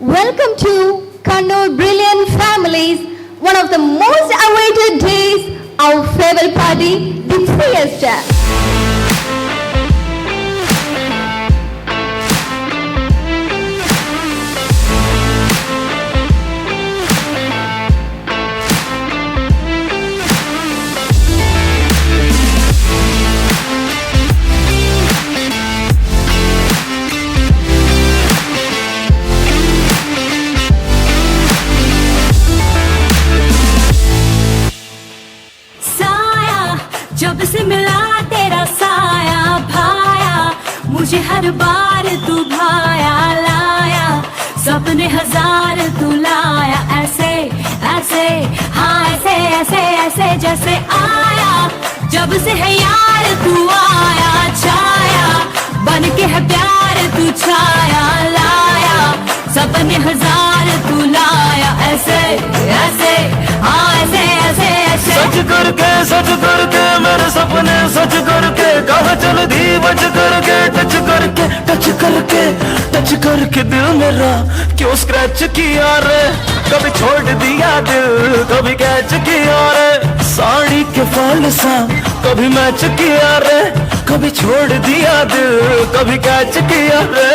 Welcome to Kannur Brilliant Families, one of the most awaited days, our farewell party, the Fiesta. जब से मिला तेरा साया भाया, मुझे हर बार तू भाया लाया, सपने हजार तू लाया, ऐसे ऐसे हाँ ऐसे ऐसे ऐसे जैसे आया, जब से है यार तू आया छाया, बन के है प्यार तू छाया लाया, सपने हजार तू लाया, ऐसे ऐसे हाँ ऐसे ऐसे ऐसे सच करके मेरे सपने सच करके कहा चल दी बच करके टच करके दिल मेरा क्यों स्क्रैच किया रे, कभी छोड़ दिया दिल कभी कैच किया रे, साड़ी के फॉल सा कभी मैच किया रे, कभी छोड़ दिया दिल कभी कैच किया रे।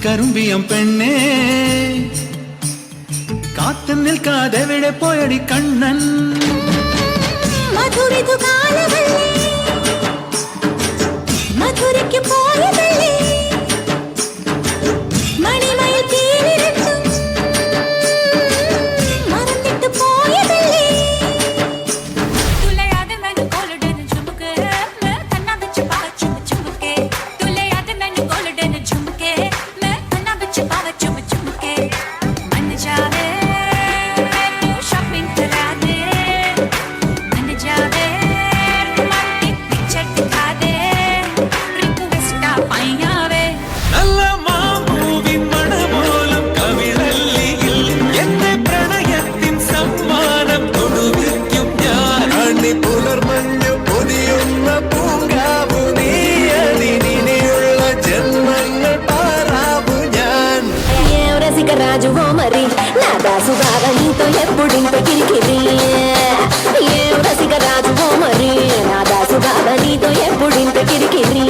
കരുമ്പിയം പെണ്ണേ കാത്തു നിൽക്കാതെ എവിടെ പോയടി കണ്ണൻ മധുരിതു കാലവല്ലേ മധുരയ്ക്ക് പോയതല്ലേ മണിമയിൽ തീരിരട്ടും മറന്നിട്ട് പോയതല്ലേ തുലയാതെ മെനു കോലഡൻ ചുമുക്ക് കണ്ണാ വെച്ച് പാവ ചുമുക്കെ തുലയാതെ മെനു കോലഡൻ ചുമുക്കെ കണ്ണാ വെച്ച് പാവ ചുമുക്കെ मन जावे तू शॉपिंग करा दे मन जावे रोमांटिक पिक्चर दिखा दे रिक्वेस्ट पाइया वे നല്ല മാമൂവി മണമോലും കവിളല്ലിയിൽ എന്റെ പ്രണയത്തിൻ സമ്മാനം കൊടുവിക്കും ഞാൻ അണി പുലർമഞ്ഞു പൊതിയുന്ന പൂങ്കാവു നീയതിനിയുള്ള ജന്മങ്ങൾ പാറാവു ഞാൻ రాజు ఓ మరి నా దాసు బాగా నీతో ఎప్పుడింత కిరికిరి, ఏం రసిక రాజు ఓ మరి నా దాసు బాగా నీతో ఎప్పుడింత కిరికిరి.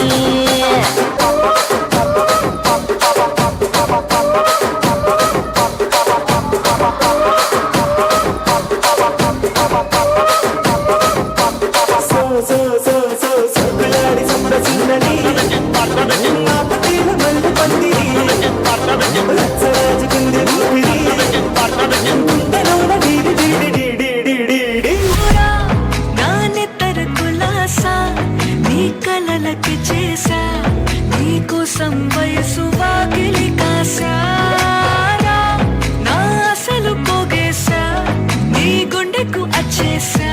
నానే తరకులాసా నీ కలలకి చేసా నీ కోసం వయసు వాకిలి కాసారా నా అసలు పోగేసా నీ గుండెకు అచ్చేసా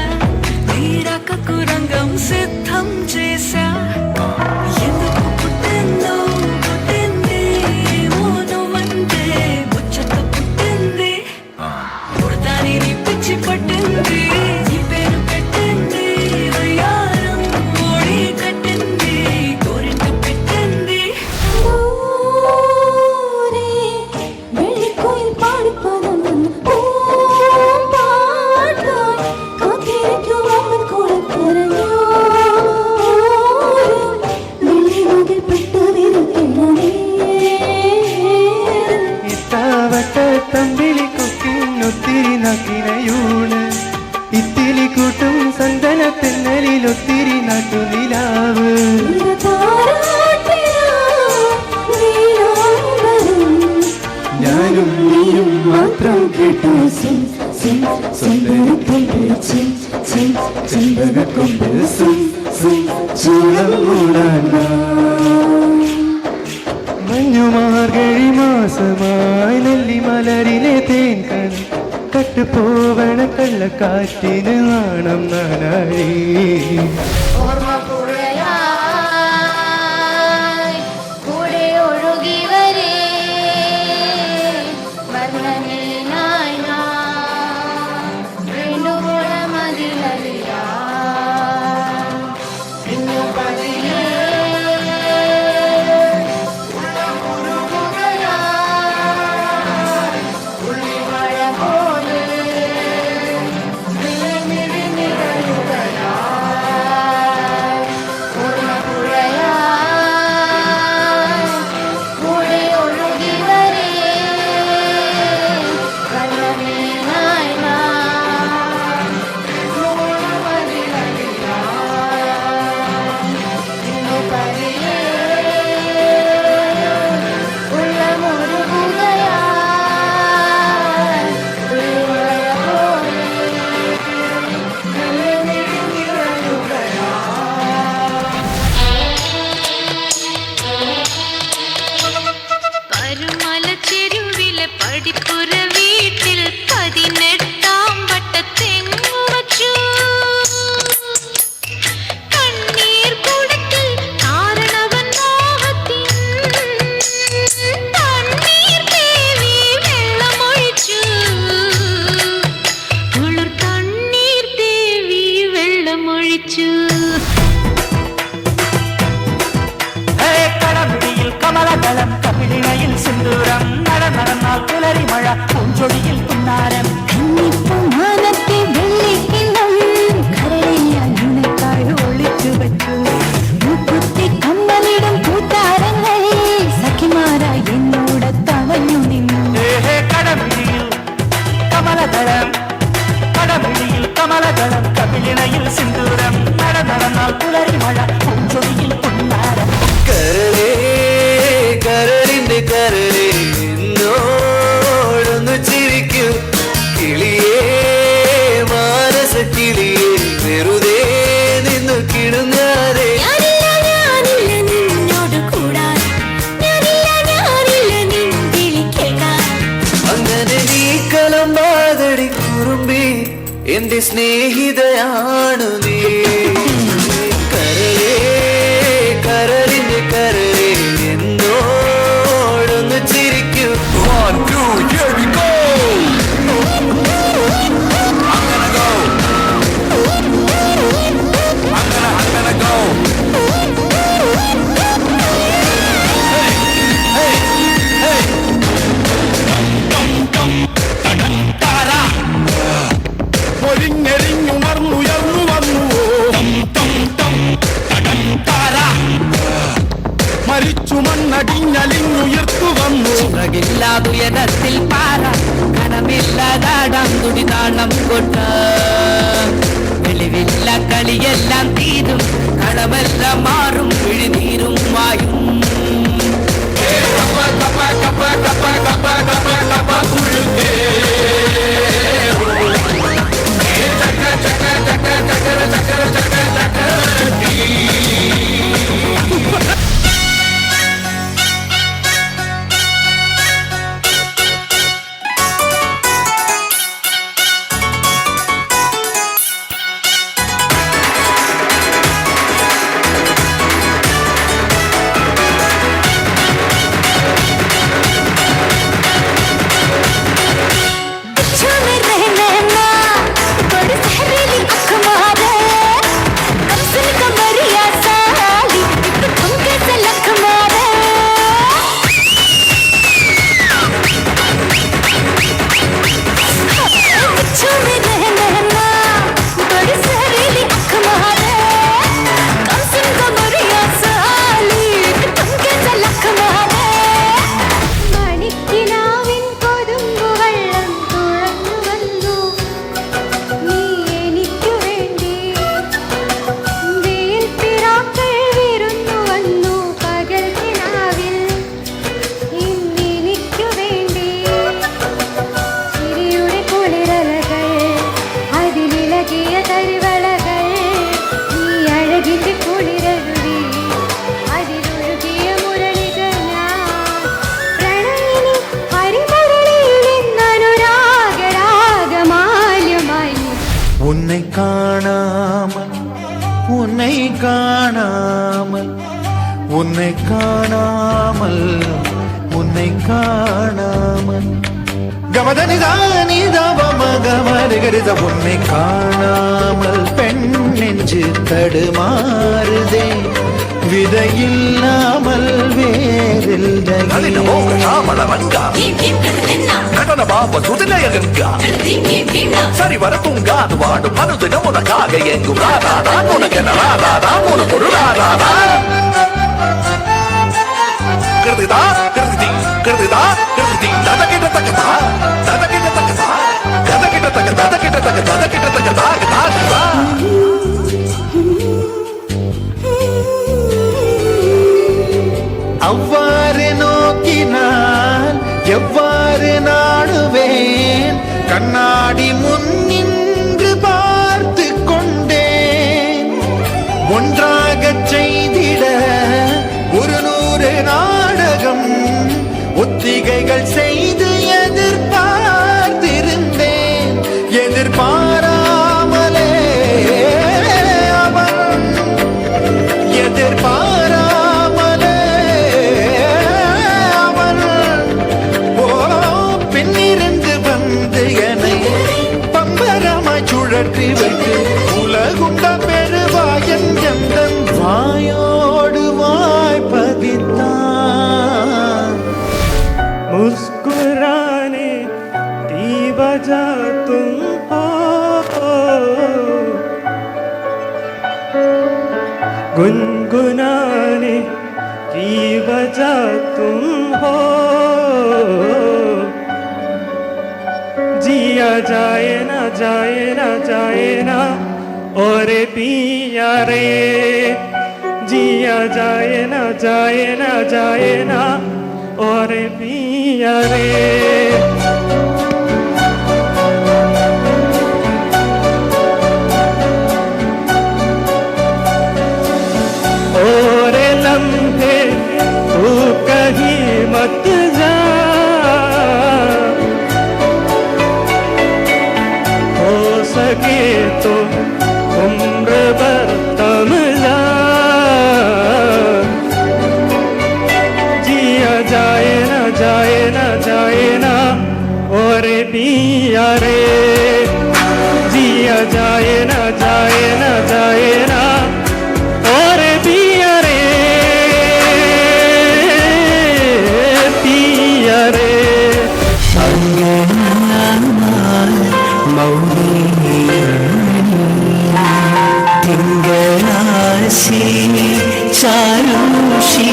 నీ రకకు రంగం సిద్ధం చేసా ఎందుకు పుట్టిందో పుట్టింది నువ్వంటే ముచ్చట పుట్టింది పుడతాని నీ పిచ్చి పట్టింది నీ పేరు పెట్టింది వయ్యారం ఓడి కట్టింది గోరింట పెట్టింది వెళ్ళి కోయి పాడిపోదాం పాట కాకేకు అమ్మ కూడా తెరయో മാത്രം കേട്ടു സിം സിം സുന്ദരക്കൊമ്പിൽ ചിം ചിം ചെമ്പകക്കൊമ്പിൽ സിം സിം ചൂളം മൂടാൻ മഞ്ഞുമാർഗഴി മാസമായി നെല്ലിമലരിലെ തേൻ കണം കട്ടുപോവണ കള്ളക്കാറ്റിന് നാണം നാനാഴി കൂടെ ഒഴുകി വരേ വർണ്ണനായി വീണ്ടും മതിലറിയ ഇന്നു പതിയെ ഉള്ളിമഴ പോലെ കൂടെ ഒഴുകി വരേ വർണ്ണനായി ഇന്നു പതിയെ ഉള്ള മുരുകുകയാ ഉള്ളിമഴ പോലെ പരുമലച്ചെരുവിലെ പടിപ്പുര വീട്ടിൽ 18-ാം വട്ടത്തെങ്ങു വച്ചു. കണ്ണീർ കുടത്തിൽ കാരണവൻ മോഹത്തിൻ തണ്ണീർ തേവി വെള്ളമൊഴിച്ചു. കുളിർ തണ്ണീർ തേവി വെള്ളമൊഴിച്ചു. കടമുടിയിൽ കമലദളം കപിളിണയിൽ സിന്ദൂരം നടന്നാൽ പുലരി മഴ പൂഞ്ചൊടിയിൽ പുന്നാരം മാനത്തെ വെള്ളിക്കിണ്ണം കരളിയാൽ നിനക്കായി ഒളിച്ചു വച്ചു. മൂക്കുത്തി കമ്മലിടും കൂത്താരങ്ങൾ സഖിമാരായി എന്നോട് തവഞ്ഞു നിന്നു. കടമുടിയിൽ കമലദളം കപിളിണയിൽ സിന്ദൂരം നടന്നാൽ പുലരി മഴ പൂഞ്ചൊടിയിൽ പുന്നാരം കരളേ കരളിന്റെ കരളേ എന്നോടൊന്നു ചിരിക്കൂ കിളിയേ മാനസ കിളിയേ വെറുതെ നിന്നു കിടുങ്ങാതെ ഞാനില്ല നിന്നോട് കൂടാൻ, ഞാനില്ല നിൻ വിളി കേൾക്കാൻ. അങ്ങനെ നീ കലമ്പാതടി കുറുമ്പി എന്റെ സ്നേഹിതയാണു നീ കരളേ കരളിന്റെ കരളേ എന്നോടൊന്നു ചിരിക്കൂ 1, 2, here we go. I'm gonna go. I'm gonna go. Hey, hey, hey. Tara. പൊരിഞ്ഞെരിഞ്ഞുണർന്നുയർന്നു വന്നുവോ Tara. മരിച്ചു മണ്ണടിഞ്ഞലിഞ്ഞുയർത്തു വന്നു ചിറകില്ലാതുയരത്തിൽ പാറ കണമില്ലാതാടാം തുടിതാളം കൊട്ട വെളിവില്ല കളിയെല്ലാം തീരും കളമെല്ലാം മാറും പിഴിനീരും വായും உன்னை காணாமல் உன்னை காணாமல் கமதனிதானிதவமகமருகரித உன்னை காணாமல் பெண் நெஞ்சு தடுமாறுதே விதையில்லாமல் வேறில்லை நடன பாப சுதிலயகங்க சரி வர தூங்காது வாடும் மனது நமக்காக எங்கும் ராதாதான் உனக்கு என்ன ராதாதான் உனக்கு ஒரு ராதாதான் கிருதிதா கிருதி கிருதிதா கிருதி ததகிட்ட தகதா ததகிட்ட தகதா ததகிட்ட தக ததகிட்ட தக ததகிட்ட தக தாகதா அவ்வாறு நோக்கினால் எவ்வாறு நாடுவேன் கண்ணாடி முன் நின்று பார்த்து கொண்டேன் ஒன்றாகச் செய்திட 100 நாடகம் ஒத்திகைகள் செய்து எதிர்பார்த்திருந்தேன் எதிர்பாராமலே அவன் எதிர்பாராமலே அவன் பின்னிருந்து வந்து என்னை பம்பரமாய் சுழற்றி வைத்து உலகுண்ட பெருவாயன் எந்தன் வாயோடு வாய்ப்பதித்தான் मुस्कुराने की वजह तुम हो गुनगुनाने की वजह तुम हो जिया जाए ना जाए ना जाए ना और पिया रे जिया जाए ना जाए ना जाए ना और पिया रे और लम्हे तू कहीं मत जा हो सके तो उम्र भर थम जा जिया जाए ना जाए ना जाए ना और पिया रे जिया जाए ना जाए ना जाए ना और पिया रे पिया रे തിങ്കളാശി ചാരുഷി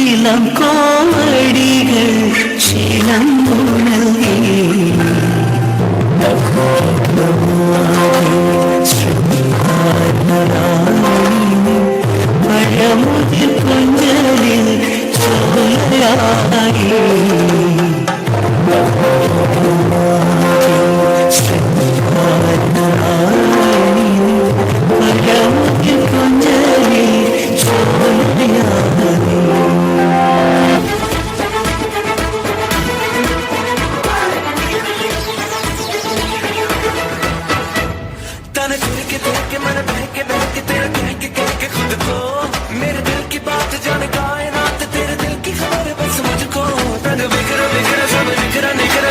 ഇളം കോമടികൾ ശീലം നൽകി പഴമുതിർ കൊഞ്ചലിൽ ചോലായി പഴമുതിർ കൊഞ്ചലിൽ ചോലായി जाने कायनात तेरे दिल की खबर बस मुझको तन बिखरा बिखरा सब बिखरा निखरा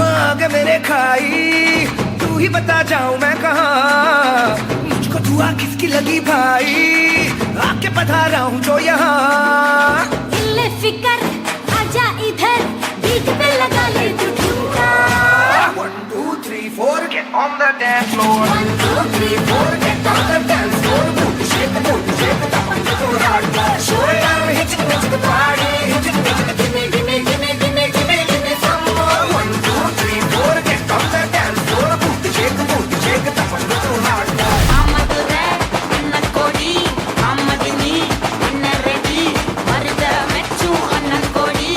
आगे मेरे खाई, तू ही बता जाऊं मैं कहाँ, मुझको दुआ किसकी लगी भाई, आके पधारा हूँ जो यहाँ। ले फिकर आजा इधर, बीट पे लगा ले तू ठुमका। 1 2 3 4 get on the dance floor, 1 2 3 4 get on the dance floor, booty shake it up and go hard, show it down, hit the party, hit it, give me, give me, give me, give me, give me, give me some more. 1 2 3 4 get on the dance floor, booty shake it up and go hard. అమ్మదురే అన్న కోడి అమ్మదిని అన్న రెడ్డి మరిద మెచ్చు అన్న కోడి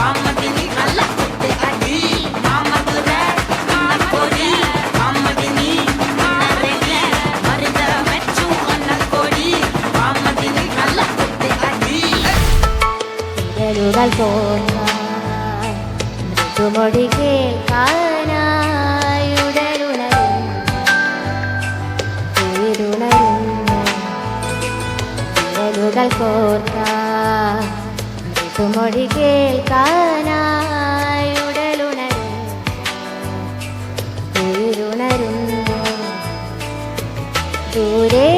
అమ్మదిని అల్ల కొట్టే అడి. అమ్మదురే అన్న కోడి అమ్మదిని అన్న రెడ్డి మరిద మెచ్చు అన్న కోడి అమ్మదిని అల్ల కొట్టే అడి. തിരലുകൾ തോന്നാൻ മൃദുമൊഴി കേൾക്കാനായുടലുണരുന്നു തിരലുകൾ കോർക്കാൻ മൃദുമൊഴി കേൾക്കാനായുടലുണരുന്നു ദൂരെ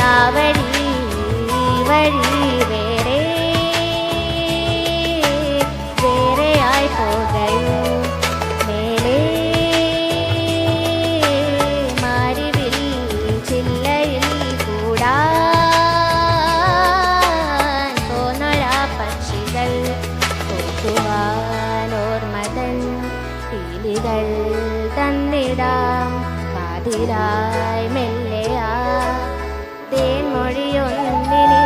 ആ വഴി വേറെയായി പോകയോ മേലേ മാരിവിൽ ചില്ലയിൽ കൂടാൻ തോന്നൊരാ പക്ഷികൾ ഓർമ്മതൻ പീലികൾ തന്നിടാം കാതിലായി മെല്ലയാ തേൻമൊഴിയൊന്നിനെ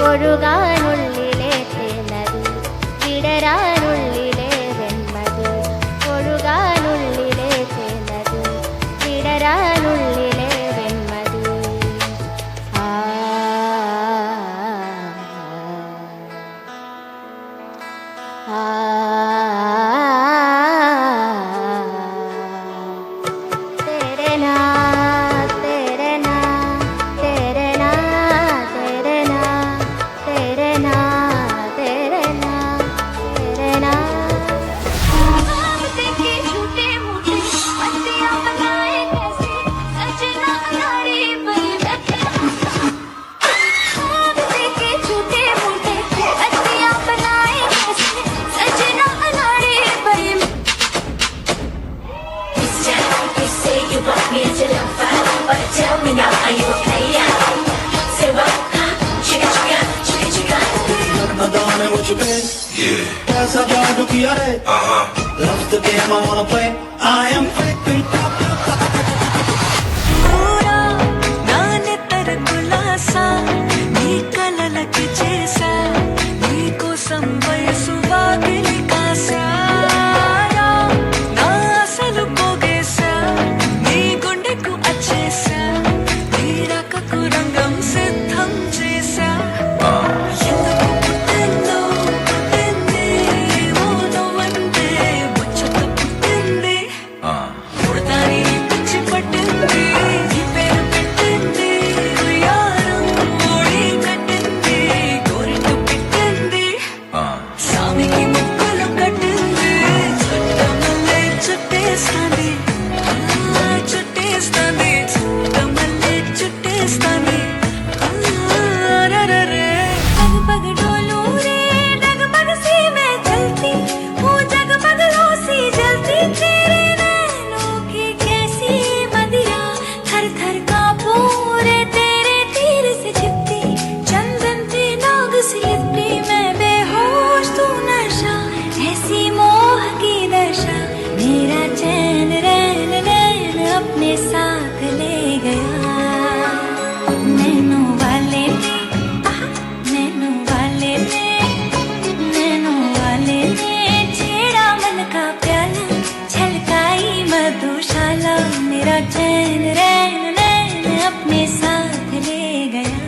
ഒഴുകാനുള്ളിലെ തേനത് വിടരാനുള്ളിലെ വെൺമത് ഒഴുകാനുള്ളിലെ തേനത് വിടരാനുള്ളിലെ വെൺമത് ആ ആ तेरे ना तेरे ना तेरे ना तेरे ना तेरे ना तेरे ना तेरे ना देखे झूठे मूठे पत्तियां बनाए कैसे सजना नारी बनी बैठे। देखे झूठे मूठे पत्तियां बनाए कैसे सजना नारी बनी। You say you want me to love her, but tell me now, are you a player? Say what? Huh? Chica, chica, chica, chica. Madonna, what you been? Yeah. That's how y'all do it. Love's the game I wanna play. I am freaking पूरा नाने तर गुलासा नी कललक చేసా నీకు సంవయసు వాకిలి కాసా నా అసలు పోగేసా నీ గుండెకు అచ్చేసా నీ రకకు రంగం సిద్ధం చేసా ఎందుకు పుట్టిందో పుట్టింది ఓ నువ్వంటే ముచ్చట పుట్టింది పుడతాని పిచ్చి పట్టింది నీ పేరు పెట్టింది ఉయ్యారం ఓడి కట్టింది గోరింటు పెట్టింది సామికి ముక్కులు కట్టింది చుట్టమల్లే చుట్టేస్తాంది చుట్టేస్తాంది చుట్టమల్లే చుట్టేస్తాంది पग डोलू रे डगमग सी मैं चलती हूँ जगमग रोसी जलती तेरे नैनों की कैसी मदिरा थर थर कांपू रे तेरे तीर से छिपती चंदन की नाग सी लिपटी मैं बेहोश तू नशा ऐसी मोह की दशा मेरा चैन रैन नैन अपने साथ ले गया। नैनों वाले ने नैनों वाले ने छेड़ा मन का प्याला छलकाई मधुशाला मेरा चैन रैन नैन अपने साथ ले गया।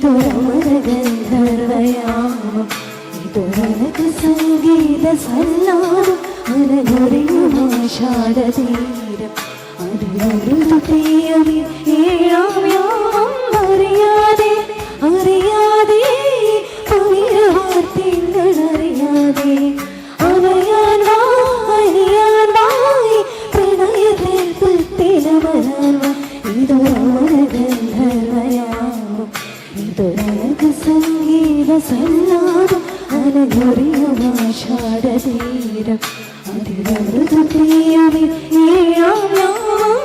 ഇതൊരമരഗന്ധർവയാമം ഇതൊരനക സംഗീത സല്ലാപം അനഘൊറിയുമാഷാഢതീരം അതിലൊരു പ്രിയമി ഏഴാം യാമം അറിയാതെ അറിയാതെ പവിഴവാർത്തിങ്കൾ അറിയാതെ അവയാൻ വായി പ്രണയത്തിൽ പുത്തിലമരാൻ വാ ഇതൊരമരഗന്ധർവയാമം ഇതൊരനക സംഗീത സല്ലാപം അനഘൊറിയുമാഷാഢതീരം അതിലൊരു പ്രിയമി ഏഴാം യാമം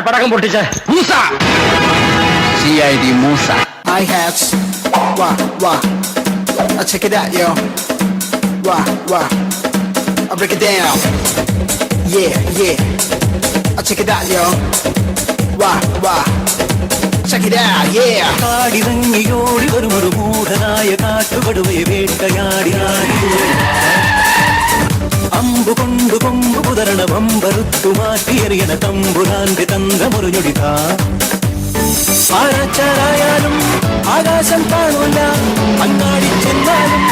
പടക്കം പൊട്ടിച്ച Musa CID Musa Hi-hats, wah, wah. Check it out, yo. Wah, wah. I'll break it down. Yeah, yeah. Check it out, yo. Wah, wah. Check it out, yeah. കാടിറങ്ങിയോടി വരുമൊരു മൂഢനായ കാട്ടുകടുവയെ വേട്ടയാടി അമ്പു കൊണ്ടു കൊമ്പു കുതരണ വമ്പറുത്തു മാറ്റിയെറിയണ തമ്പുരാന്റെ തന്ത്രമൊരുഞ്ഞൊടിത ആരാച്ചാരായാലും ആകാശം കാണൂല അങ്ങാടി ചെന്നാലും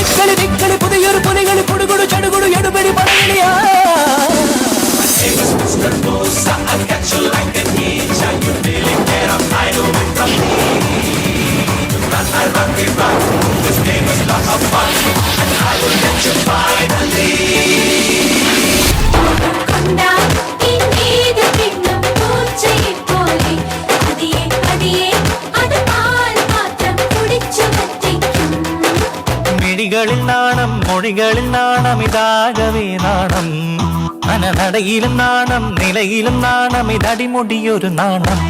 ഇക്കളി നിക്കളി പുതിയൊരു പുലികളി കൊടുകൊടു ചടുകൊടു എടുപടി പടയണിയാ മിഴികളിൽ നാണം മൊഴികളിൽ നാണം ഇതാകവേ നാണം അനനടയിലും നാണം നിലയിലും നാണം ഇതടിമുടിയൊരു നാണം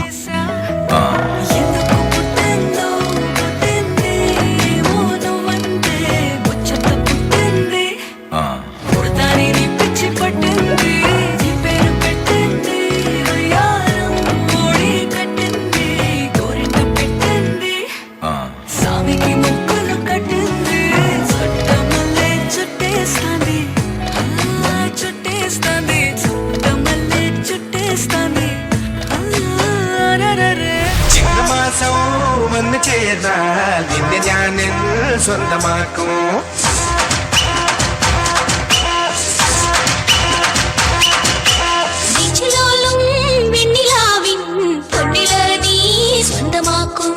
വന്ന് ചേർന്നാൽ നിന്നെ ഞാൻ സ്വന്തമാക്കും വെണ്ണിലാവിൻ പൊന്നില നീ സ്വന്തമാക്കും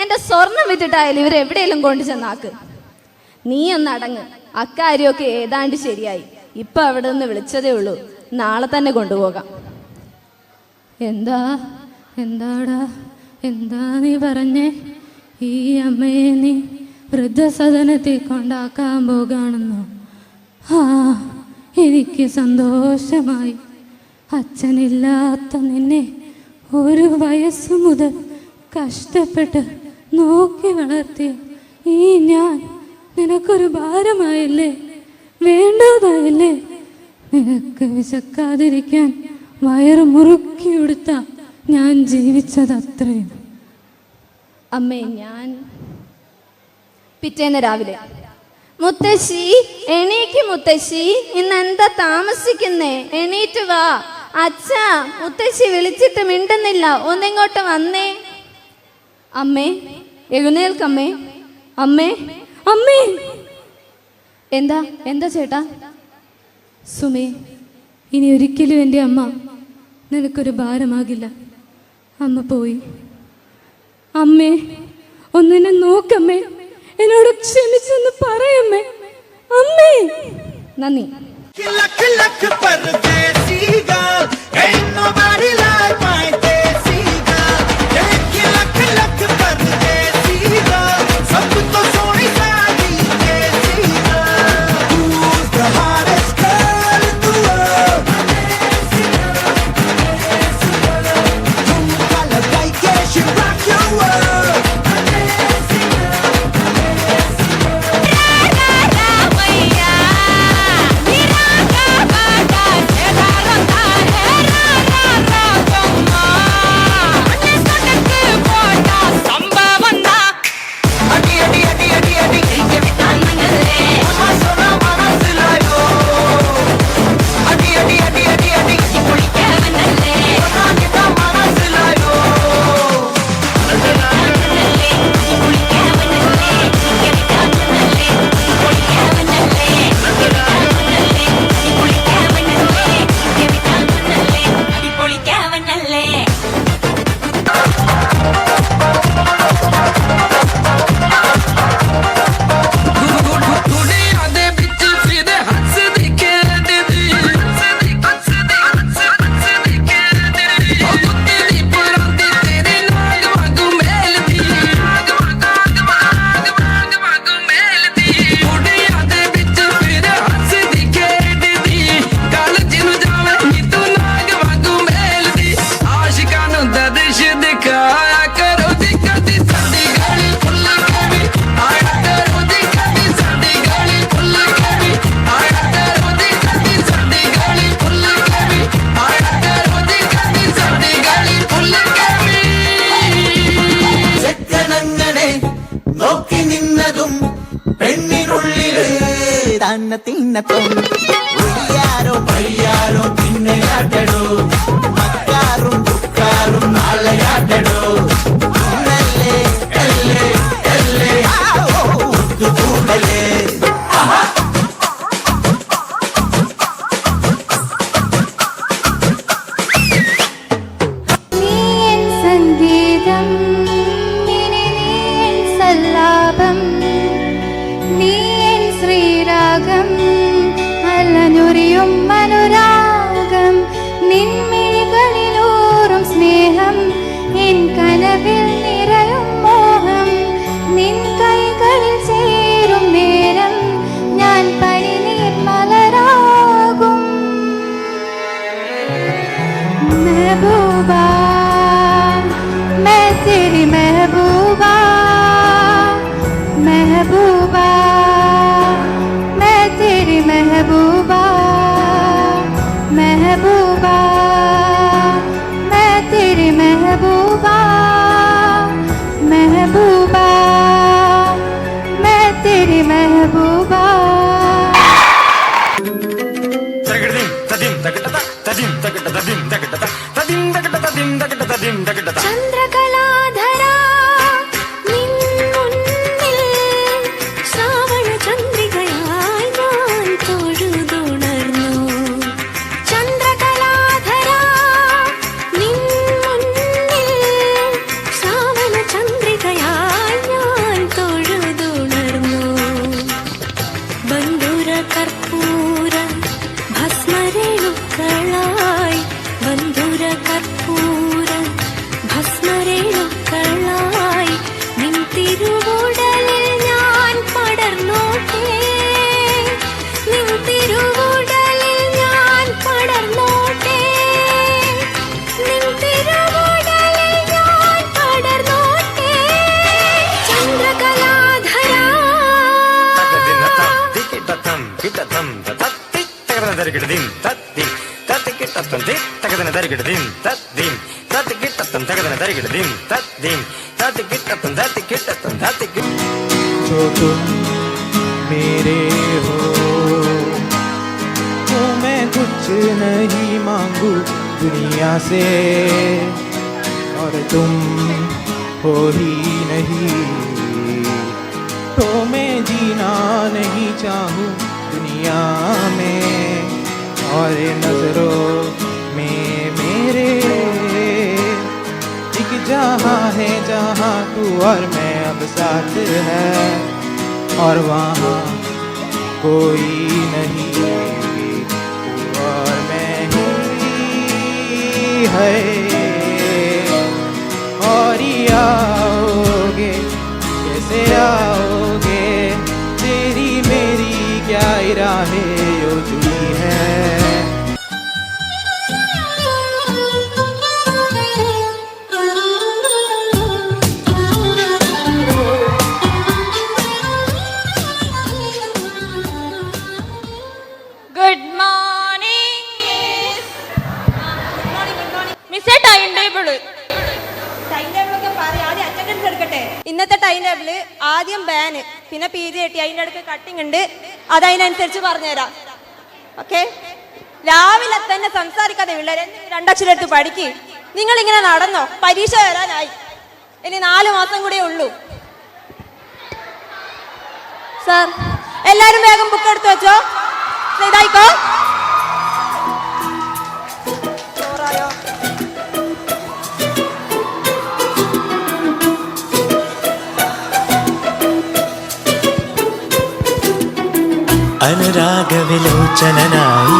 എൻ്റെ സ്വർണം വിറ്റിട്ടായാലും ഇവരെവിടെയെങ്കിലും കൊണ്ടു ചെന്നാക്ക്. നീ ഒന്ന് അടങ്ങ്, അക്കാര്യമൊക്കെ ഏതാണ്ട് ശരിയായി. ഇപ്പം അവിടെ നിന്ന് വിളിച്ചതേ ഉള്ളൂ, നാളെ തന്നെ കൊണ്ടുപോകാം. എന്താടാ എന്താ നീ പറഞ്ഞേ? ഈ അമ്മയെ നീ വൃദ്ധസദനത്തിൽ കൊണ്ടാക്കാൻ പോകാണെന്നോ? എനിക്ക് സന്തോഷമായി. അച്ഛനില്ലാത്ത നിന്നെ 1 വയസ്സ് മുതൽ കഷ്ടപ്പെട്ട് നോക്കി വളർത്തിയ ഈ ഞാൻ നിനക്കൊരു ഭാരമായില്ലേ, വേണ്ടതായില്ലേ? നിനക്ക് വിശക്കാതിരിക്കാൻ വയറ് മുറുക്കി കൊടുത്ത ഞാൻ ജീവിച്ചതത്രയും. അമ്മേ, ഞാൻ പിറ്റേന്ന് രാവിലെ, മുത്തശ്ശി എണീക്ക്, മുത്തശ്ശി ഇന്ന് എന്താ താമസിക്കുന്നേ, എണീറ്റ് വാ. അച്ഛാ, മുത്തശ്ശി വിളിച്ചിട്ട് മിണ്ടുന്നില്ല, ഒന്നിങ്ങോട്ട് വന്നേ. അമ്മേ, എഴുന്നേൽക്കമ്മേ. അമ്മേ, അമ്മേ. എന്താ ചേട്ടാ? സുമേ, ഇനി ഒരിക്കലും എൻ്റെ അമ്മ നിനക്കൊരു ഭാരമാകില്ല. അമ്മ പോയി. അമ്മേ, ഒന്നിനെ നോക്കമ്മേ, എന്നോട് ക്ഷമിച്ചെന്ന് പറയമ്മേ. അമ്മേ, നന്ദി. തിന്നത്തും പയ്യാരോ പിന്നെയാട്ടടോ, മക്കാറും ദുഃഖാറും നാളെയാട്ടടോ. ഒത്തുകൂടലേ സംഗീതം, സല്ലാപം, നീ ശ്രീരാഗം, അലനുരിയും അനുരാഗം, നിൻമിഴികളിലൂറും സ്നേഹം, എൻ കനവിൽ നിറയും മോഹം, നിൻ കൈകളിൽ ചേരും നേരം ഞാൻ പനിനീർ മലരാകും. മെഹബൂബാ, मैं तेरी महबूबा, महबूबा, मैं तेरी महबूबा, महबूबा, मैं तेरी महबूबा, महबूबा, मैं तेरी महबूबा. ചന്ദ്രകലാധരാ നിൻമുന്നിൽ ശ്രാവണ ചന്ദ്രികയായി ഞാൻ തൊഴുതുണർന്നു. ചന്ദ്രകലാധരാ നിൻമുന്നിൽ ശ്രാവണ ചന്ദ്രികയായി കിട്ടത്തം തത്തി തകതന തരികിടതിം തത്തിം തത്തി കിട്ടത്തം തകതന തരികിടതിം തത്തിം തത്തി കിട്ടത്തം തകതന തരികിടതിം തത്തിം തത്തി കിട്ടത്തം തത്തി जो तुम मेरे हो तो मैं कुछ नहीं मांगू दुनिया से और तुम हो ही नहीं तो मैं जीना नहीं चाहूँ दुनिया में और नजरों में मेरे एक जहाँ है जहाँ तू और मैं अब साथ है और वहाँ कोई नहीं तू और मैं ही है और आओगे कैसे आओगे तेरी मेरी क्या राहें यो जुड़ी है ഗുഡ് മോർണിംഗ് മിസ്സേ ടൈം ടേബിള് ഇന്നത്തെ ടൈം ടേബിള് ആദ്യം ബാന് പിന്നെ PGT അതിൻ്റെ അടുത്ത് കട്ടിങ് ഉണ്ട് അത് അതിനനുസരിച്ച് പറഞ്ഞുതരാം. ഓക്കെ, രാവിലെ തന്നെ സംസാരിക്കാതെ പിള്ളേരെ രണ്ടക്ഷരം എടുത്ത് പഠിക്ക്. നിങ്ങൾ ഇങ്ങനെ നടന്നോ? പരീക്ഷ വരാനായി, ഇനി 4 മാസം കൂടെ ഉള്ളൂ. സാർ എല്ലാരും വേഗം ബുക്ക് എടുത്ത് വെച്ചോ. ഇതായിക്കോ. ചോറായോ? അനുരാഗവിലോചനായി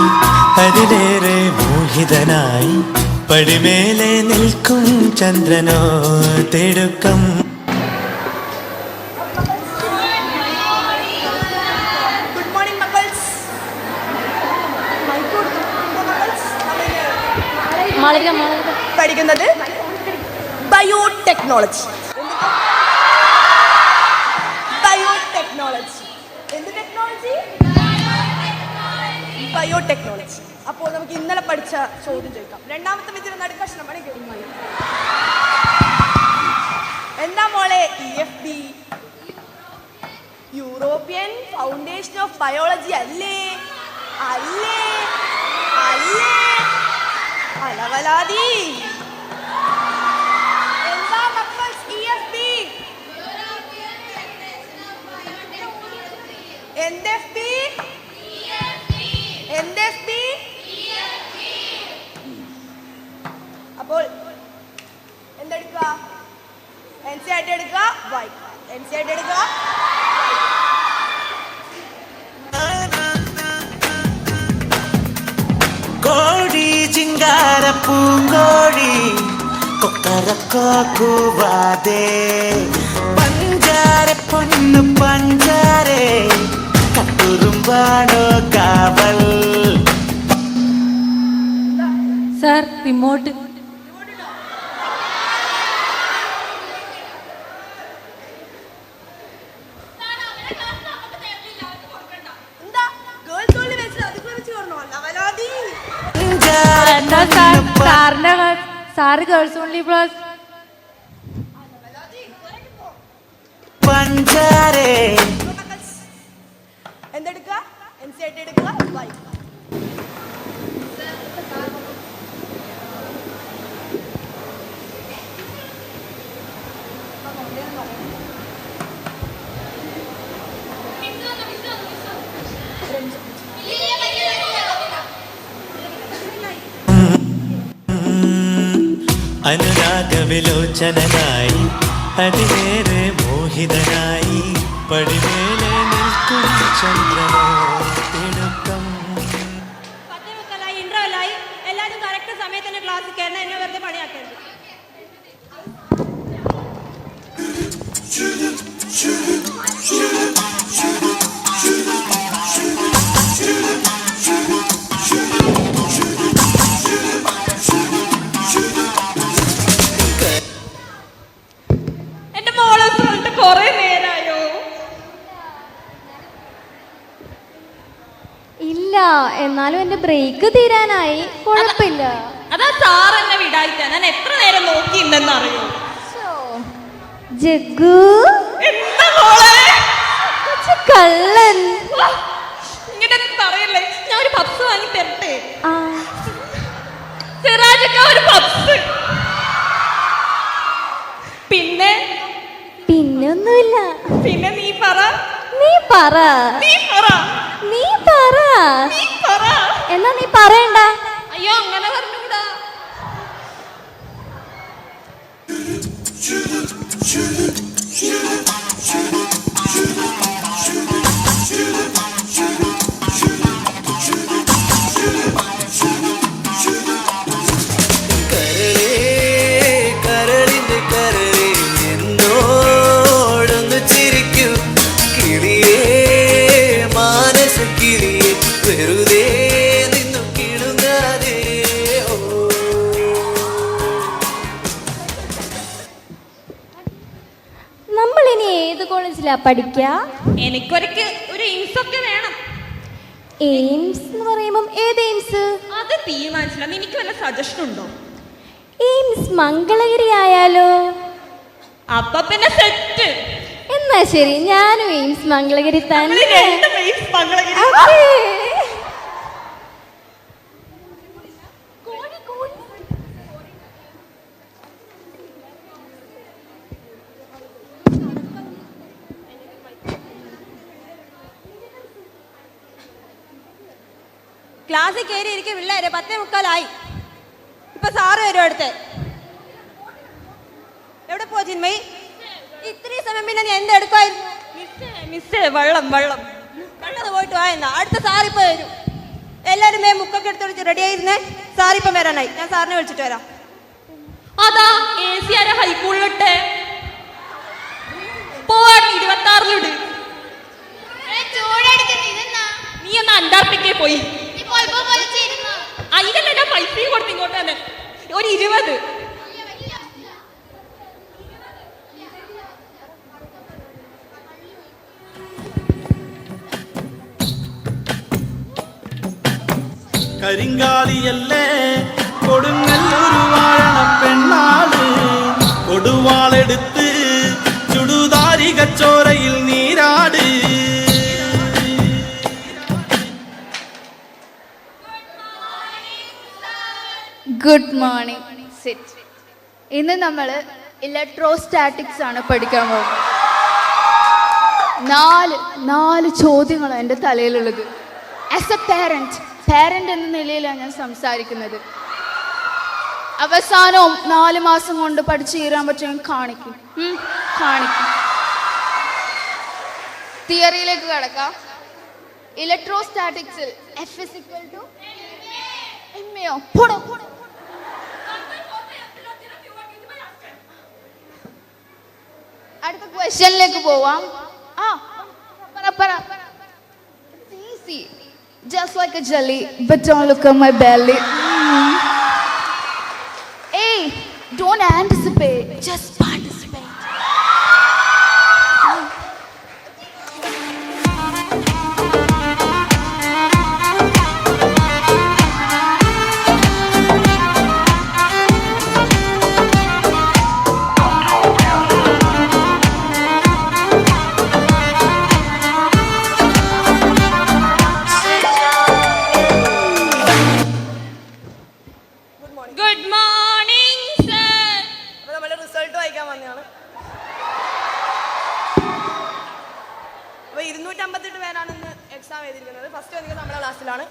അതിലേറെ മോഹിതനായി പടിമേലെ നിൽക്കും ചന്ദ്രനോ തിടുക്കം. ഗുഡ് മോർണിംഗ് മക്കൾസ്. പഠിക്കുന്നത് ബയോടെക്നോളജി. ബയോടെക്നോളജി എന്ത് ടെക്നോളജി? ബയോടെക്നോളജി. അപ്പോൾ നമുക്ക് ഇന്നലെ പഠിച്ച ചോദ്യം ചോദിക്കാം. രണ്ടാമത്തെ വിദ്യ നടുക്കഷ്ണം പണി കഴിഞ്ഞു. എന്താ മോളെ EFB? European foundation of biology അല്ലേ? അല്ലേ അല്ലേ അലവലാതി. എന്താ മക്കൾസ് EFB? NFB? NFB? അപ്പോൾ എന്തെടുക്കുക? NCERT എടുക്കുക, വായിക്കുക. NCERT എടുക്കുക. കോഴി ചിങ്കാരപ്പൂങ്കോഴി കൊക്കരക്കോ കൂവാതെ പഞ്ചാര പൊന്നു പഞ്ചാരേ കട്ടുറുമ്പാണോ കാവൽ. Sir remote. എന്താ ഗേൾസ് ഓൺലി വെച്ച് അതിക്രമിച്ച് പറഞ്ഞോ? ലവലാതി. എന്താ സാറ് ഗേൾസ് ഓൺലി പ്ലസ് പഞ്ചാരേ. എന്തെടുക്കുക? NCERT എടുക്കുക, വായിക്കുക. അനുരാഗവിലോചനായി അതിലേറെ മോഹിതനായി പടിമേലെ നിൽക്കും ചന്ദ്രനോ തിടുക്കം. 10:30 ഇന്റർവെല്ലായി. എല്ലാവരും കറക്റ്റ് സമയത്ത് തന്നെ ക്ലാസ്സിൽ കയറണം. എന്നെ വെറുതെ പണിയാക്കരുത്. എന്റെ മോളെ കൊറേ നേരായോ? എന്നാലും എന്റെ ബ്രേക്ക് തീരാനായി. കുഴപ്പമില്ല. അതാ സാർ എന്നെ വിടായിട്ടാ. ഞാൻ എത്ര നേരം നോക്കിയിട്ടുണ്ടെന്ന് അറിയോ? ജഗ്ഗു എന്താ മോളെ കള്ളൻ. ഇങ്ങനെ പറയല്ലേ. ഞാൻ ഒരു പപ്സ് വാങ്ങി തരട്ടെ? സിറാജക്ക ഒരു പപ്സ്. പിന്നെ പിന്നൊന്നുമില്ല. പിന്നെ നീ പറ. നീ പറ. നീ പറ. നീ പറ. നീ പറ. എന്നാ നീ പറയണ്ട. അയ്യോ അങ്ങനെ പറഞ്ഞൂടാ. കരളിന്റെ കരളെ എന്നോടൊന്ന് ചിരിക്കൂ കിളിയേ മാനസ കിളിയെ വെറുതെ നിന്നു കിളുങ്ങാതെ. നമ്മൾ ഇനി ഏത് കോളേജിലാ പഠിക്ക? എനിക്കൊരിക്ക് ഒരു എയിംസ് ഒക്കെ വേണം. എയിംസ് എന്ന് പറയുമ്പം ഏത് എയിംസ്? അത് തീരുമാനിച്ചില്ല. നിനക്ക് വല്ല സജഷൻ ഉണ്ടോ? എയിംസ് മംഗളഗിരി ആയാലോ? അപ്പൊ പിന്നെ സെറ്റ്. എന്നാ ശരി, ഞാനും എയിംസ് മംഗളഗിരി തന്നെ. ക്ലാസ്സിൽ കയറി ഇരിക്കും പിള്ളേരെ. 10:45 ഇപ്പൊ സാറ് വരും അടുത്ത്. എവിടെ പോ ചിന്മയി? ഇത്രയും സമയം പിന്നെ നീ എന്തെടുക്കുമായിരുന്നു? മിസ്സേ വെള്ളം വെള്ളം വെള്ളം പോയിട്ട് വായന. അടുത്ത സാറിപ്പോ വരും. എല്ലാരും മുക്കൊക്കെ എടുത്ത് റെഡി ആയിരുന്നേ. സാറിപ്പം വരാനായി. ഞാൻ സാറിനെ വിളിച്ചിട്ട് വരാം. അതാ AC ആരാ ഹൈസ്കൂളിലിട്ടെ? പോവാൻ 26-ലിട്. നീ എന്നാ അന്റാർട്ടിക്കയിൽ പോയി. അതിനല്ലേ ഞാൻ പൈസയും കൊടുത്ത് ഇങ്ങോട്ട് തന്നെ. ഒരു 20. കരിങ്കാലിയല്ലേ കൊടുങ്ങല്ലൊരു വാഴണ പെണ്ണാള് കൊടുവാളെടുത്ത് ചുടുതാരി കച്ചോരയിൽ നീരാട്. Good morning. സിറ്റ്. ഇന്ന് നമ്മൾ ഇലക്ട്രോസ്റ്റാറ്റിക്സ് ആണ് പഠിക്കാൻ പോകുന്നത്. 4 ചോദ്യങ്ങളാണ് എൻ്റെ തലയിലുള്ളത്. ആസ് എ പാരന്റ് എന്ന നിലയിലാണ് ഞാൻ സംസാരിക്കുന്നത്. അവസാനവും 4 മാസം കൊണ്ട് പഠിച്ചു തീരാൻ പറ്റുമെങ്കിൽ കാണിക്കും. തിയറിയിലേക്ക് കടക്കാം. ഇലക്ട്രോസ്റ്റാറ്റിക്സിൽ F = എമ്മയോ അടുത്ത ക്വസ്റ്റ്യനിലേക്ക് പോവാം. Easy. Just like a jelly, but don't look at my belly. Hey, don't anticipate, just participate. Good morning sir. അപ്പൊ നമ്മള് റിസൾട്ട് വായിക്കാൻ വന്നതാണ്. അപ്പൊ 258 പേരാണ് ഇന്ന് എക്സാം എഴുതിയിരിക്കുന്നത്. ഫസ്റ്റ് വന്നിരിക്കുന്നത് നമ്മുടെ ക്ലാസ്സിലാണ്.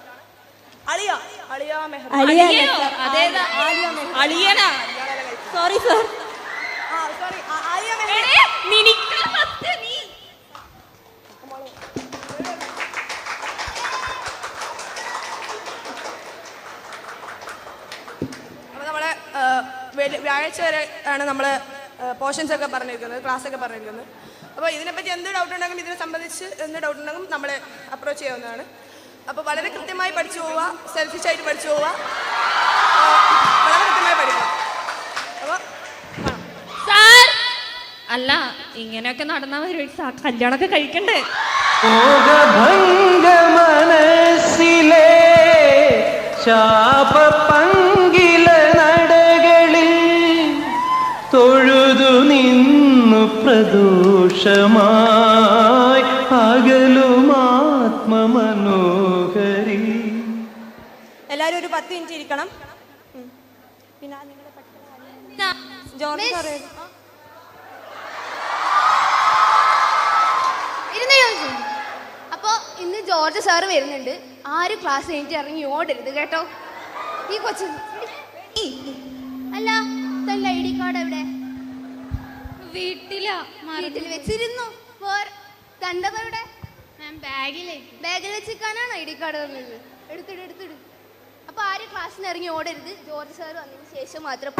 Sorry sir. അപ്പോൾ നമ്മളെ വ്യാഴാഴ്ച വരെ ആണ് നമ്മൾ പോർഷൻസ് ഒക്കെ പറഞ്ഞിരിക്കുന്നത്, ക്ലാസ് ഒക്കെ പറഞ്ഞിരിക്കുന്നത്. അപ്പോൾ ഇതിനെപ്പറ്റി എന്ത് ഡൗട്ട് ഉണ്ടെങ്കിലും ഇതിനെ സംബന്ധിച്ച് എന്ത് ഡൗട്ട് ഉണ്ടെങ്കിലും നമ്മളെ അപ്രോച്ച് ചെയ്യാവുന്നതാണ്. അപ്പോൾ വളരെ കൃത്യമായി പഠിച്ചു പോവുക, സെൽഫിഷായിട്ട് പഠിച്ചു പോവുക, വളരെ കൃത്യമായി പഠിക്കുക. അപ്പോൾ അല്ല ഇങ്ങനെയൊക്കെ നടന്നാൽ കല്യാണമൊക്കെ കഴിക്കണ്ടേ? മനസ്സിലെ ശാപപങ്കില നടകളിൽ തൊഴുതു നിന്നു പ്രദോഷമായി അകലുമാത്മമനോഹരി. എല്ലാരും ഒരു 10 മിനിറ്റ് ഇരിക്കണം. പിന്നെ നിങ്ങളുടെ ജോർജ് സാറേ അപ്പൊ ഇന്ന് ജോർജ് സാറ് വരുന്നുണ്ട്. ആരും ക്ലാസ് കഴിഞ്ഞിട്ട് ഇറങ്ങി ഓടരുത് കേട്ടോ. ഈ കൊച്ചു അല്ല തന്റെ ID കാർഡ് എവിടെ? വീട്ടിൽ വെച്ചിരുന്നു. തണ്ടവിടെ? ബാഗിൽ വെച്ചിരിക്കാനാണ് ID കാർഡ് വന്നത്. എടുത്തിട്. അപ്പൊ ആരും ക്ലാസ്സിൽ ഇറങ്ങി ഓടരുത്. ജോർജ് സാർ വന്നതിന് ശേഷം മാത്രം.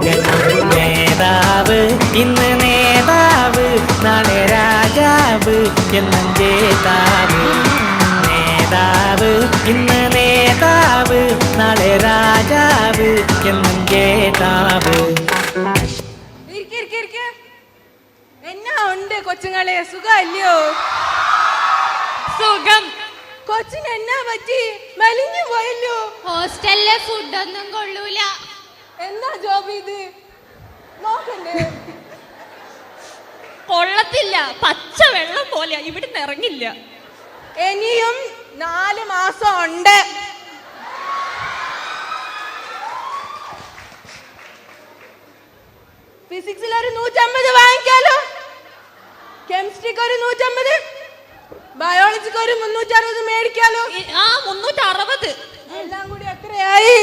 നേതാവ് ഇന്ന് നേതാവ് നാളെ രാജാവ് എന്നും ജേതാവ്. നേതാവ് ഇന്ന് നേതാവ് നാളെ രാജാവ് എന്നും ജേതാവ്. എന്നാ ഉണ്ട് കൊച്ചുങ്ങളെ, സുഖമല്ലയോ? സുഖം. കൊച്ചിന് എന്നാ പറ്റി? മെലിഞ്ഞു പോയല്ലോ. ഹോസ്റ്റലിലെ ഫുഡൊന്നും കൊള്ളൂല. എന്താ ജോബ് ഇത്? നോക്കണ്ടേ? കൊള്ളത്തില്ല, പച്ച വെള്ളം പോലെ ഇവിടുന്ന് ഇറങ്ങില്ല. ഇനിയും 4 മാസം ഉണ്ട്. ഫിസിക്സിൽ ഒരു 150 വാങ്ങിക്കാലോ, കെമിസ്ട്രിക്ക് ഒരു 150, ബയോളജിക്ക് ഒരു 360 മേടിക്കാലോ. 360 എല്ലാം കൂടി എത്രയായി?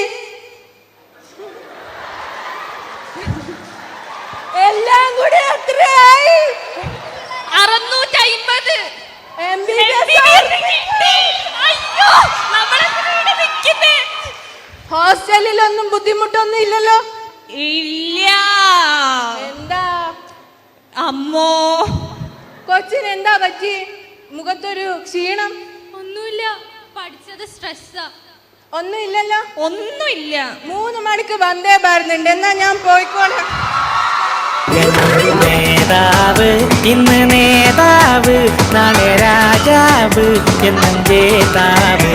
എല്ലാം കൂടി എത്രയായി? 650. ഹോസ്റ്റലിലൊന്നും ബുദ്ധിമുട്ടൊന്നും ഇല്ലല്ലോ? ഇല്ല. എന്താ അമ്മോ, കൊച്ചിന് എന്താ പറ്റി? മുഖത്തൊരു ക്ഷീണം? ഒന്നുമില്ല, പഠിച്ചത് സ്ട്രെസ്സാ. ഒന്നും ഇല്ലല്ലോ? ഒന്നുമില്ല. 3 മണിക്ക് വന്നേ പറഞ്ഞിട്ടുണ്ട്. എന്നാ ഞാൻ പോയിക്കോളാം. നേതാവ് ഇന്ന് നേതാവ് നാളെ രാജാവ് എന്നും ജേതാവ്.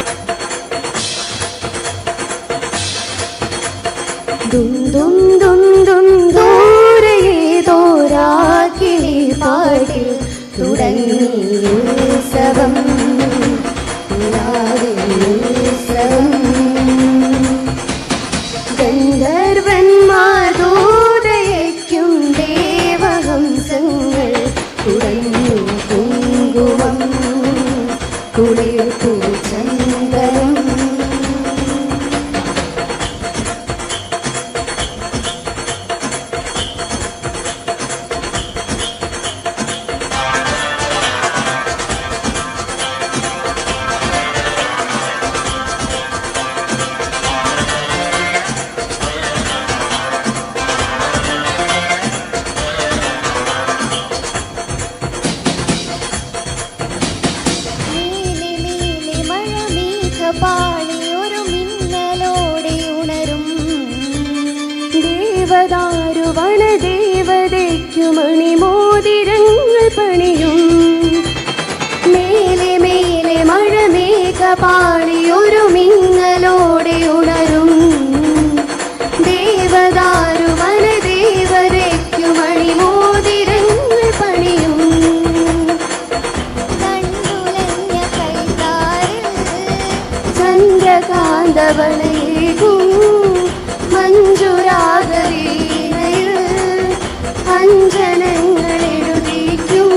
ദൂരേതോരാക്കിളി പാടി തുടങ്ങി ഉത്സവം. ഗന്ധർവന്മാർ ദൂതയ്ക്കും ദേവഹംസങ്ങൾ തുടങ്ങി കുങ്കുമം കുളിർത്തു ചന്ദനം. പാളിയൊരു മിന്നലോടെ ഉണരും ദേവദാരു വനദേവതയ്ക്കു മണിമോതിരങ്ങൾ പണിയും. മേലെ മേലെ മഴമേഘ പാളിയൊരു മിന്നലോടെ ഉണരും ദേവദാരു വനദേവതയ്ക്കു മണിമോതിരങ്ങൾ പണിയും. ചന്ദ്രകാന്തവളയേകും മഞ്ജുരാഗവീണയിൽ അഞ്ജനങ്ങളെഴുതിക്കും.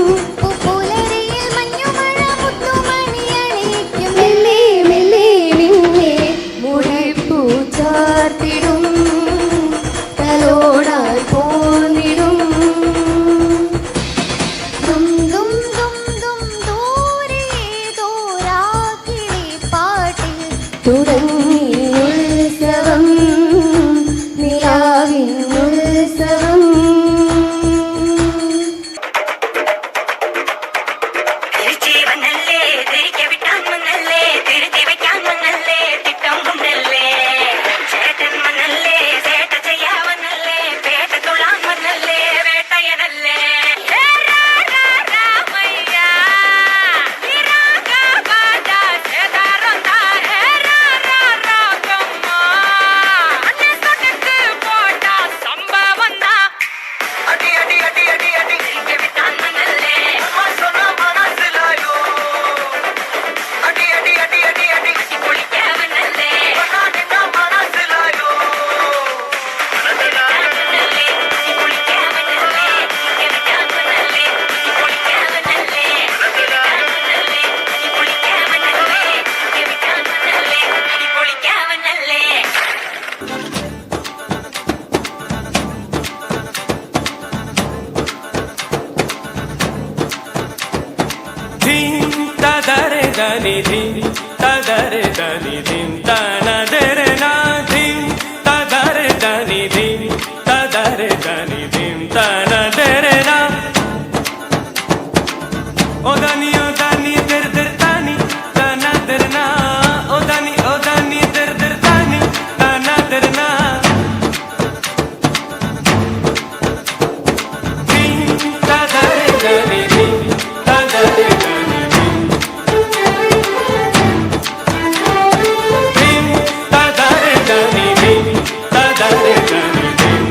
പുലരിയിൽ മഞ്ഞുമഴ മുത്തുമണിയണിക്കും. മെല്ലെ ധനി ധിം തദരെ ധനി ധിം തനദരെ നാ ധിം തദരെ ധനി ധിം തദരെ ധനി ധിം തനദരെ നാ O dani der der tani tanader na o dani der der tani tanader na dim tadare dani dim tadare dani dim dim tadare dani dim tadare dani dim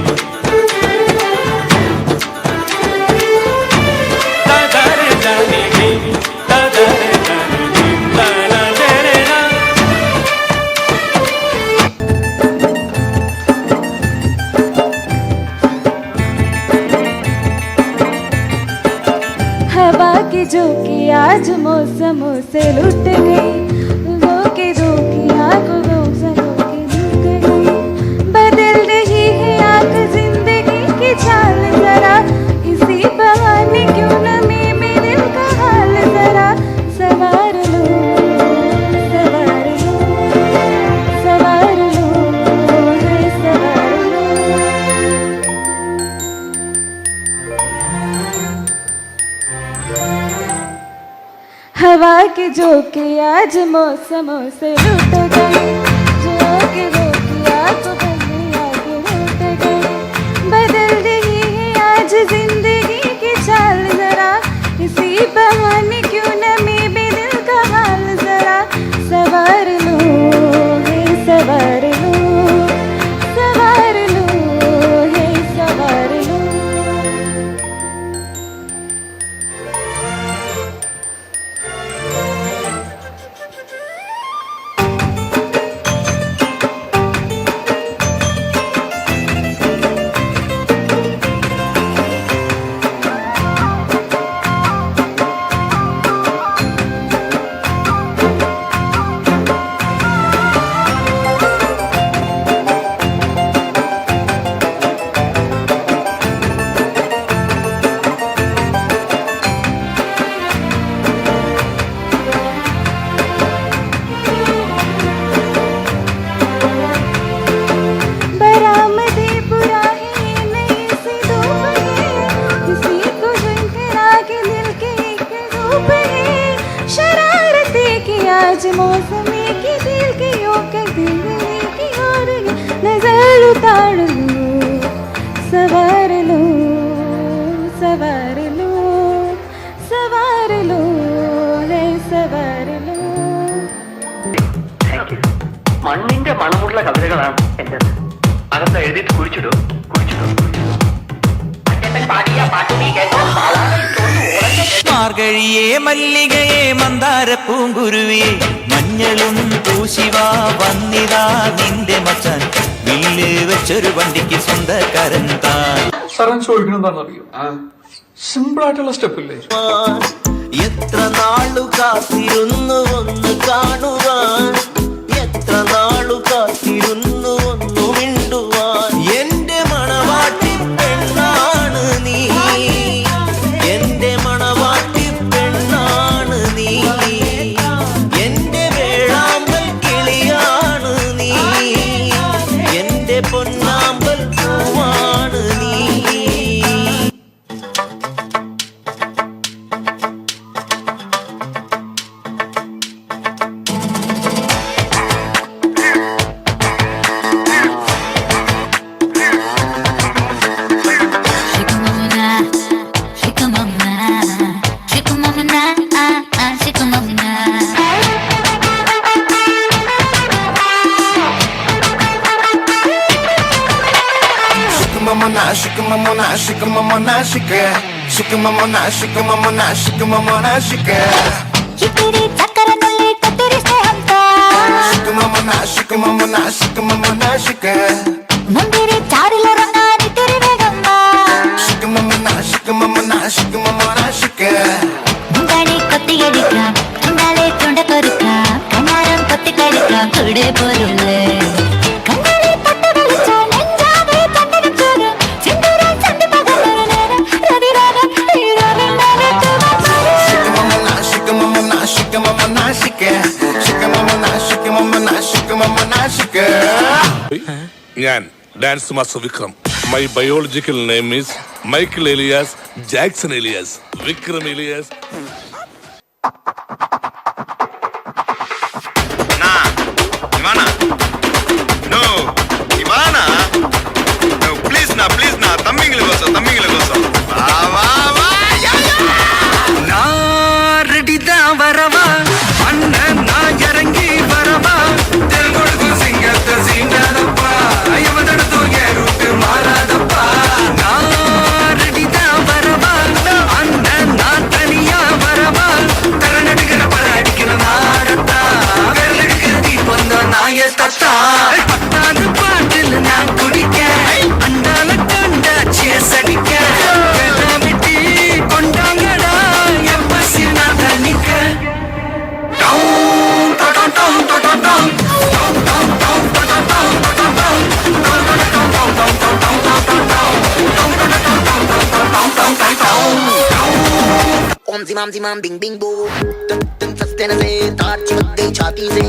tadare dani dim tadare dani dim tanadere na हवा की झोंकी आज मौसमों से लुट गई वो के धोखियाँ को मौसमों के लुट गई बदल रही है आँख जिंदगी की चाल जरा इसी बहाने क्यों न मेरे दिल का हाल जरा सवार लो सवार लो सवार लो है सवार लो हवा के झोंके आज मौसमों से लुट गए झोंके धोखिया को बंदी आगे लुट गए बदल रही है आज जिंदगी की चाल जरा इसी बहाने क्यों न मेरे दिल का हाल जरा सवार लो है सवार लो सवार लो है सवार लो बरामदे बुरा है नहीं सी धूप है किसी को झुनझुना के दिल के एक रूप है शरारते की आज मौसमी की दिल की यो कर दिल की और नजर उतार लो सवार लो सवार लो सवार लो है सवार लो മണ്ണിന്റെ മണമുള്ള കവിതകളാണ് എന്റേത് അകത്ത് എഴുതിയിട്ട് കുഴിച്ചിടൂ മാർഗഴിയേ മല്ലികയെ മന്ദാര പൂങ്കുരുവിയെ മഞ്ഞളും പൂശിവാ വന്നിതാ നിന്റെ മച്ചാൻ വീല് വെച്ചൊരു വണ്ടിക്ക് സ്വന്തക്കാരൻ താൻ സാറൻ ചോദിക്കണെന്താണെന്നറിയോ സിമ്പിൾ ആയിട്ടുള്ള സ്റ്റെപ്പ് ഇല്ലേ എത്ര നാളു കാത്തിരുന്നു ഒന്ന് കാണുവാൻ എത്ര നാളു കാത്തിരുന്നു ഒന്നു മിണ്ടുവാൻ എന്റെ മണവാട്ടി പെണ്ണാണ് നീ എന്റെ മണവാട്ടി പെണ്ണാണ് നീ എന്റെ വേഴാമ്പൽ കിളിയാണ് നീ എന്റെ പൊന്നാമ്പൽ പൂവാണ് നീ मंदिरे चारिलो रंगानी तेरी बेगम्मा मुंगानी कत्ती गडिका अंगाले तोंड कोरुका कनारम कत्ती कडिका कुडे पोरुले कंगाली पट्ट वेलिचा नेंजावे कंडन चोरू सिंदूरा संदि पगलने रवि राग हीरा वेंडावे तुमा ഞാൻ dance master Vikram. My biological name is Michael alias Jackson alias Vikram alias. Zimam zimam bing bing boo, tin sastena se, taar chimuk gayi chhati se.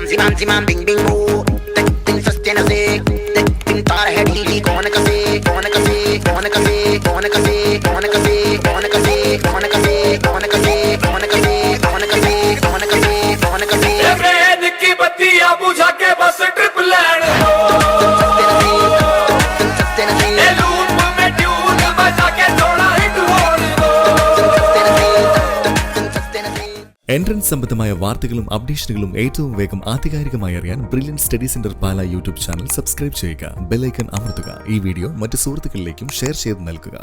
Zimam zimam bing bing boo, tin sastena se, tin taar hai dheeli. Kaun kase, kaun kase, kaun kase, kaun kase, kaun kase, kaun kase, kaun kase, kaun kase, kaun kase, kaun kase, kaun kase, kaun kase. भेद की बत्तियां बुझा के बस trip land दो. Loop में tune बजा के थोड़ा हिट होने दो. എൻട്രൻസ് സംബന്ധമായ വാർത്തകളും അപ്ഡേഷനുകളും ഏറ്റവും വേഗം ആധികാരികമായി അറിയാൻ ബ്രില്യൻ സ്റ്റഡി സെന്റർ പാല യൂട്യൂബ് ചാനൽ സബ്സ്ക്രൈബ് ചെയ്യുക. ബെൽ ഐക്കൺ അമർത്തുക. ഈ വീഡിയോ മറ്റു സുഹൃത്തുക്കളിലേക്കും ഷെയർ ചെയ്ത് നൽകുക.